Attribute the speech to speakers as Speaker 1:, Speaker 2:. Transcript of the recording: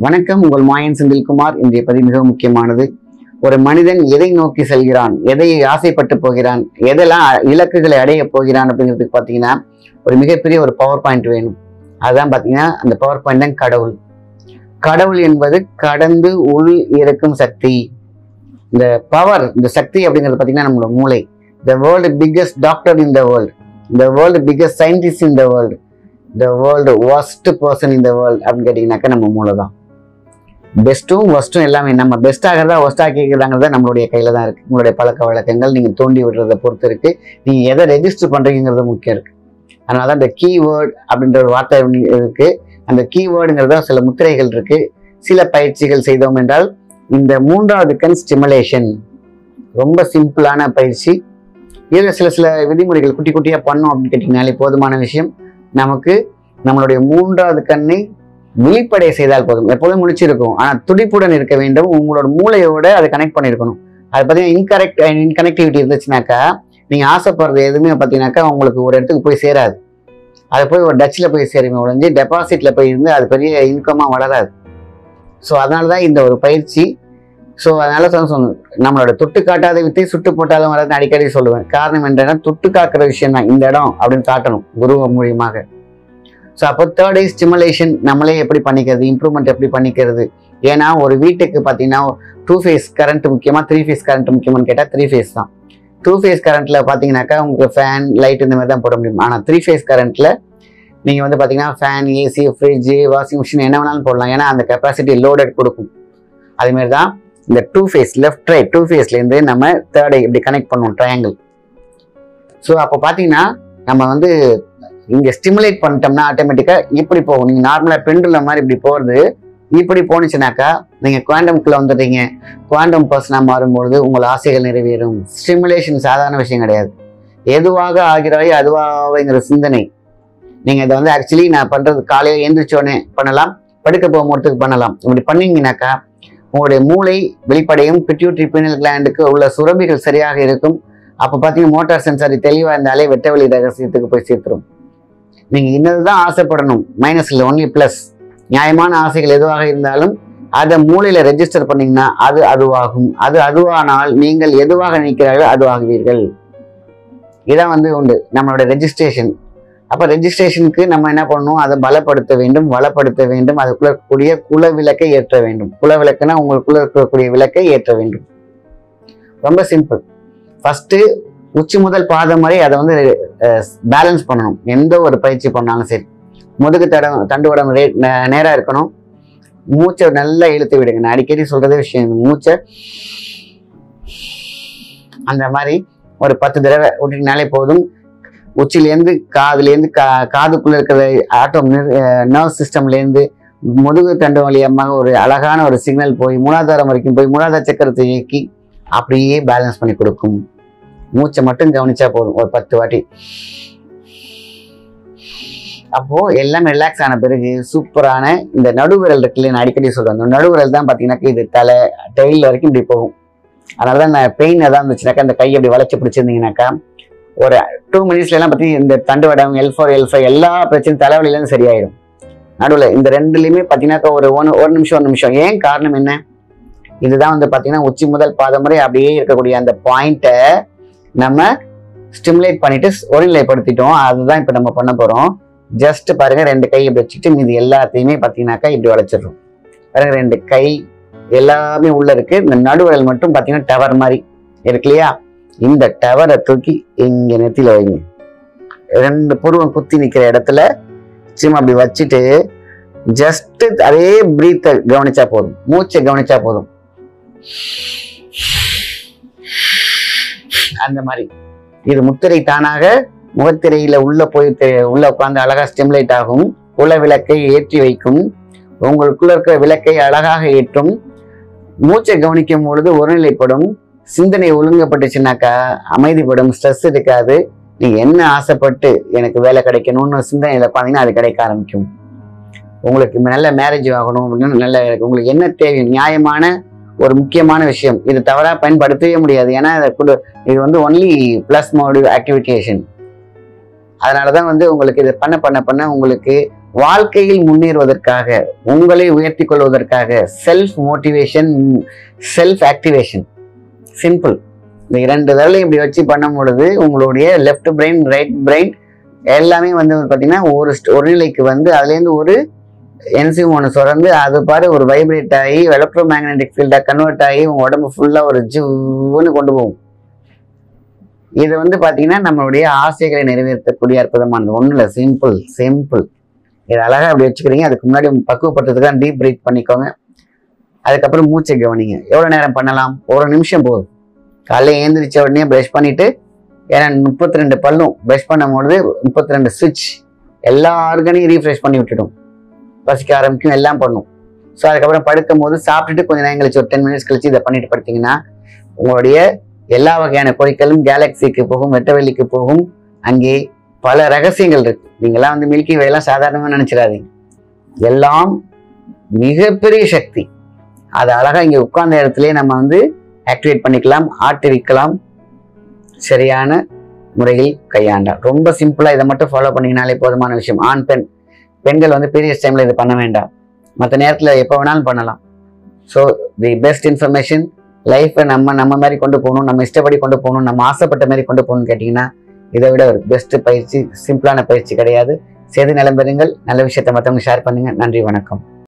Speaker 1: வணக்கம், உங்கள் மாயன் செந்தில்குமார். இன்றைய பதிவு மிக முக்கியமானது. ஒரு மனிதன் எதை நோக்கி செல்கிறான், எதை ஆசைப்பட்டு போகிறான், எதெல்லாம் இலக்குகளை அடைய போகிறான் அப்படிங்கிறதுக்கு பார்த்தீங்கன்னா ஒரு மிகப்பெரிய ஒரு பவர் பாயிண்ட் வேணும். அதுதான் பார்த்தீங்கன்னா அந்த பவர் பாயிண்ட் தான் கடவுள். கடவுள் என்பது கடந்து உள் இருக்கும் சக்தி. இந்த பவர், இந்த சக்தி அப்படிங்கிறது பார்த்தீங்கன்னா நம்மளோட மூளை. The world biggest doctor in the world, the world biggest scientist in the world, the world worst person in the world அப்படின்னு கேட்டீங்கன்னாக்கா நம்ம மூளை தான். பெஸ்ட்டும் ஒர்ஸ்ட்டும் எல்லாமே நம்ம பெஸ்ட் ஆகிறதா ஒர்ஸ்ட் ஆக்கிக்கிறாங்கிறத நம்மளுடைய கையில தான் இருக்கு. உங்களுடைய பழக்க வழக்கங்கள் நீங்க தோண்டி விடுறதை பொறுத்து இருக்கு. நீங்க எதை ரெஜிஸ்டர் பண்றீங்கிறது முக்கியம் இருக்கு. அதனாலதான் இந்த கீவேர்டு அப்படின்ற ஒரு வார்த்தை இருக்கு. அந்த கீவேர்டுங்கிறத சில முத்திரைகள் இருக்கு. சில பயிற்சிகள் செய்தோம் என்றால் இந்த மூன்றாவது கண் ஸ்டிமுலேஷன் ரொம்ப சிம்பிளான பயிற்சி. இதுல சில விதிமுறைகள் குட்டி குட்டியா பண்ணோம் அப்படின்னு கேட்டீங்கன்னாலே போதுமான விஷயம். நமக்கு நம்மளுடைய மூன்றாவது கண்ணை விழிப்படை செய்தால் போதும். எப்போதும் முடிச்சிருக்கும், ஆனா துடிப்புடன் இருக்க வேண்டும். உங்களோட மூளையோட அதை கனெக்ட் பண்ணிருக்கணும். அது பார்த்தீங்கன்னா இன்கனெக்டிவிட்டி இருந்துச்சுனாக்கா நீங்க ஆசைப்படுறது எதுவுமே பார்த்தீங்கன்னாக்கா உங்களுக்கு ஒரு இடத்துக்கு போய் சேராது. அது போய் ஒரு டச்சில் போய் சேருமே ஒழிஞ்சு டெபாசிட்ல போய் இருந்து அது பெரிய இன்கமா வளராது. ஸோ அதனாலதான் இந்த ஒரு பயிற்சி. ஸோ அதனால சொன்னேன், நம்மளோட தொட்டு காட்டாத வித்தை சுட்டு போட்டாலும் வராதுன்னு அடிக்கடி சொல்லுவேன். காரணம் என்னன்னா தொட்டு காக்கிற விஷயம் தான் இந்த இடம் அப்படின்னு காட்டணும் குரு மூலியமாக. ஸோ அப்போ தேர்ட் ஐ ஸ்டிமுலேஷன் நம்மளே எப்படி பண்ணிக்கிறது, இம்ப்ரூவ்மெண்ட் எப்படி பண்ணிக்கிறது. ஏன்னா ஒரு வீட்டுக்கு பார்த்தீங்கன்னா 2 ஃபேஸ் கரண்ட் முக்கியமா 3 ஃபேஸ் கரண்ட் முக்கியமானு கேட்டால் 3 ஃபேஸ் தான். 2 ஃபேஸ் கரண்ட்ல பார்த்தீங்கன்னாக்கா உங்களுக்கு ஃபேன், லைட் இந்த மாதிரி தான் போட முடியும். ஆனால் 3 ஃபேஸ் கரண்ட்ல நீங்கள் வந்து பார்த்தீங்கன்னா fan, AC, fridge, washing machine என்ன வேணாலும் போடலாம். ஏன்னா அந்த கெப்பாசிட்டி லோடட் கொடுக்கும். அதேமாதிரி தான் இந்த 2 ஃபேஸ் லெஃப்ட் ரைட் 2 ஃபேஸ்லேருந்து நம்ம தேர்ட் ஐ இப்படி கனெக்ட் பண்ணுவோம், ட்ரையாங்கிள். ஸோ அப்போ பார்த்தீங்கன்னா நம்ம வந்து இங்க ஸ்டிமுலேட் பண்ணிட்டோம்னா ஆட்டோமேட்டிக்கா இப்படி போகும். நீங்க நார்மலா பெண்டுல மாதிரி இப்படி போறது இப்படி போனுச்சுனாக்கா நீங்க குவாண்டம்குள்ள வந்துடுறீங்க. குவாண்டம் பர்சனா மாறும்பொழுது உங்கள் ஆசைகள் நிறைவேறும். ஸ்டிமுலேஷன் சாதாரண விஷயம் கிடையாது. எதுவாக ஆகிறாயோ அதுவாகங்கிற சிந்தனை. நீங்க இதை வந்து ஆக்சுவலி நான் பண்றது காலையில எழுந்திரிச்சோடனே பண்ணலாம், படுக்க போகும்போதுக்கு பண்ணலாம். இப்படி பண்ணீங்கன்னாக்கா உங்களுடைய மூளை வெளிப்படையும், பிட்யூட்டரி பீனல் கிளாண்டுக்கு உள்ள சுரபிகள் சரியாக இருக்கும். அப்ப பாத்தீங்கன்னா மோட்டார் சென்சாரி தெளிவா இருந்தாலே வெட்ட வெளி ரகசியத்துக்கு போய் சேர்த்துரும். நீங்க இன்னதுதான் ஆசைப்படணும், மைனஸ் இல்லை, ஒன்லி பிளஸ். நியாயமான ஆசைகள் எதுவாக இருந்தாலும் அதை மூளையில ரெஜிஸ்டர் பண்ணீங்கன்னா அது அதுவாகும். அது அதுவானால் நீங்கள் எதுவாக நினைக்கிறார்களோ அதுவாகுவீர்கள். இதான் வந்து உண்டு நம்மளோட ரெஜிஸ்ட்ரேஷன். அப்ப ரெஜிஸ்ட்ரேஷனுக்கு நம்ம என்ன பண்ணணும், அதை பலப்படுத்த வேண்டும், வளப்படுத்த வேண்டும். அதுக்குள்ள இருக்கக்கூடிய குல விளக்கை ஏற்ற வேண்டும். குல விளக்குன்னா உங்களுக்குள்ள இருக்கக்கூடிய விளக்கை ஏற்ற வேண்டும். ரொம்ப சிம்பிள். ஃபர்ஸ்ட் உச்சி முதல் பாதம் வரை அதை வந்து பேலன்ஸ் பண்ணணும். எந்த ஒரு பயிற்சி பண்ணாலும் சரி, முதுகு தண்டுவடம் நேரா இருக்கணும். மூச்சை நல்லா இழுத்து விடுங்க. நான் அடிக்கடி சொல்றதே விஷயம், மூச்சை அந்த மாதிரி ஒரு 10 தடவை விட்டுனாலே போதும். உச்சிலேருந்து காதுலேருந்து காதுக்குள்ள இருக்கிற நர்வ் சிஸ்டம்லேருந்து முதுகு தண்டு வழியமாக ஒரு அழகான ஒரு சிக்னல் போய் மூலாதாரம் வரைக்கும் போய் மூலாதார சக்கரத்தை இயக்கி அப்படியே பேலன்ஸ் பண்ணி கொடுக்கும். மூச்சை மட்டும் கவனிச்சா போதும் ஒரு 10 வாட்டி. அப்போ எல்லாம் ரிலாக்ஸ் ஆன பிறகு சூப்பரான இந்த நடுவிரல் இருக்குல்ல, நான் அடிக்கடி சொல்றேன், அந்த நடுவிரல் தான் பார்த்தீங்கன்னாக்கா இது தலை டெய்ல் வரைக்கும் இப்படி போகும். அதனாலதான் நான் பெயின் எதாவது இருந்துச்சுனாக்கா அந்த கையை அப்படி வளைச்சு பிடிச்சிருந்தீங்கன்னாக்கா ஒரு 2 மினிட்ஸ்ல எல்லாம் பத்தி இந்த தண்டுவடம் L4 L5 எல்லா பிரச்சனையும் தலைவலியிலேருந்து சரியாயிடும். நடுவில் இந்த ரெண்டுலையுமே பார்த்தீங்கன்னாக்கா ஒரு நிமிஷம். ஏன் காரணம் என்ன? இதுதான் வந்து பார்த்தீங்கன்னா உச்சி முதல் பாதம் வரை அப்படியே இருக்கக்கூடிய அந்த பாயிண்ட்டை நம்ம ஸ்டிமுலேட் பண்ணிட்டு ஒருநிலைப்படுத்திட்டோம். அதுதான் இப்ப நம்ம பண்ண போறோம். ஜஸ்ட் பாருங்க, 2 கை இப்படி வச்சுட்டு மீது எல்லாத்தையுமே பார்த்தீங்கன்னாக்கா இப்படி வளைச்சிடுறோம். பாருங்க, 2 கை எல்லாமே உள்ள இருக்கு. இந்த நடுவிரல் மட்டும் பார்த்தீங்கன்னா டவர் மாதிரி இருக்கு இல்லையா? இந்த டவரை தூக்கி இங்க நெத்தியில வைங்க. 2 புருவம் குத்தி நிக்கிற இடத்துல சும்மா அப்படி வச்சுட்டு ஜஸ்ட் அதே பிரீத்தை கவனிச்சா போதும், மூச்சை கவனிச்சா போதும். அந்த மாதிரி இது முத்திரை தானாக முகத்திரையில உள்ள போய் உள்ள உட்கார்ந்து அழகா ஸ்டிமுலேட் ஆகும். குல விளக்கை ஏற்றி வைக்கும். உங்களுக்குள்ள இருக்கிற விளக்கை அழகாக ஏற்றும். மூச்சை கவனிக்கும் பொழுது ஒருநிலைப்படும். சிந்தனை ஒழுங்கப்பட்டுச்சுனாக்கா அமைதிப்படும், ஸ்ட்ரெஸ் இருக்காது. நீங்க என்ன ஆசைப்பட்டு எனக்கு வேலை கிடைக்கணும்னு சிந்தனையில பார்த்தீங்கன்னா அது கிடைக்க ஆரம்பிக்கும். உங்களுக்கு நல்ல மேரேஜ் ஆகணும் அப்படின்னு நல்ல உங்களுக்கு என்ன தேவை, நியாயமான ஒரு முக்கியமான விஷயம். இது தவறா பயன்படுத்தவே முடியாது. ஏன்னா இது வந்து ஒன்லி பிளஸ் மோடு ஆக்டிவிட்டேஷன். அதனாலதான் வந்து உங்களுக்கு இதை பண்ண உங்களுக்கு வாழ்க்கையில் முன்னேறுவதற்காக, உங்களை உயர்த்தி கொள்வதற்காக, self motivation, self activation. Simple. இந்த 2 விரலையும் இப்படி வச்சு பண்ணும் பொழுது உங்களுடைய லெஃப்ட் பிரெயின், ரைட் பிரெயின் எல்லாமே வந்து பார்த்தீங்கன்னா ஒரு நிலைக்கு வந்து அதுலேருந்து ஒரு என்சிஎம் ஒன்று சுரந்து அது பாரு ஒரு வைப்ரேட் ஆகி எலக்ட்ரோ மேக்னெட்டிக் ஃபீல்டாக கன்வெர்ட் ஆகி உங்கள் உடம்பு ஃபுல்லாக ஒரு ஜிவ்னு கொண்டு போகும். இது வந்து பார்த்தீங்கன்னா நம்மளுடைய ஆசைகளை நிறைவேற்றக்கூடிய அற்புதமானது. ஒன்றும் இல்லை, சிம்பிள் சிம்பிள். இதை அழகாக அப்படி வச்சுக்கிறீங்க. அதுக்கு முன்னாடி பக்குவப்பட்டதுக்கு டீப் பிரீத் பண்ணிக்கோங்க. அதுக்கப்புறம் மூச்சை கவனிங்க. எவ்வளோ நேரம் பண்ணலாம்? 1 நிமிஷம் போதும். காலையில் ஏந்திரிச்ச உடனே ப்ரஷ் பண்ணிட்டு, ஏன்னா 32 பல்லும் ப்ரஷ் பண்ணும்பொழுது 32 சுவிட்ச் எல்லா ஆர்கனையும் ரீஃப்ரெஷ் பண்ணி விட்டுடும். பசிக்க ஆரம்பிக்கும், எல்லாம் பண்ணும். ஸோ அதுக்கப்புறம் படுக்கும் போது சாப்பிட்டுட்டு கொஞ்சம் நேரம் கழிச்சு ஒரு 10 மினிட்ஸ் கழிச்சு இதை பண்ணிட்டு படுத்தீங்கன்னா உங்களுடைய எல்லா வகையான பொருட்களும் கேலக்சிக்கு போகும், வெட்டவெளிக்கு போகும். அங்கே பல ரகசியங்கள் இருக்கு. நீங்களாம் வந்து மில்கி வேலாம் சாதாரணமாக நினைச்சிடாதீங்க. எல்லாம் மிகப்பெரிய சக்தி. அது அழகா இங்கே உட்கார்ந்த இடத்துலயே நம்ம வந்து ஆக்டிவேட் பண்ணிக்கலாம், ஆட்டிவிக்கலாம். சரியான முறையில் கையாண்டால் ரொம்ப சிம்பிளா இதை மட்டும் ஃபாலோ பண்ணீங்கனாலே போதுமான விஷயம். ஆண் பெண், பெண்கள் வந்து பீரியட்ஸ் டைம்ல இது பண்ண வேண்டாம். மற்ற நேரத்தில் எப்போ வேணாலும் பண்ணலாம். So the best information. லைஃப்பை நம்ம மாதிரி கொண்டு போகணும், நம்ம இஷ்டப்படி கொண்டு போகணும், நம்ம ஆசைப்பட்ட மாதிரி கொண்டு போகணும்னு கேட்டிங்கன்னா இதை விட ஒரு பெஸ்ட் பயிற்சி, சிம்பிளான பயிற்சி கிடையாது. செய்து நலம் பெறுங்கள். நல்ல விஷயத்தை மற்றவங்க ஷேர் பண்ணுங்க. நன்றி, வணக்கம்.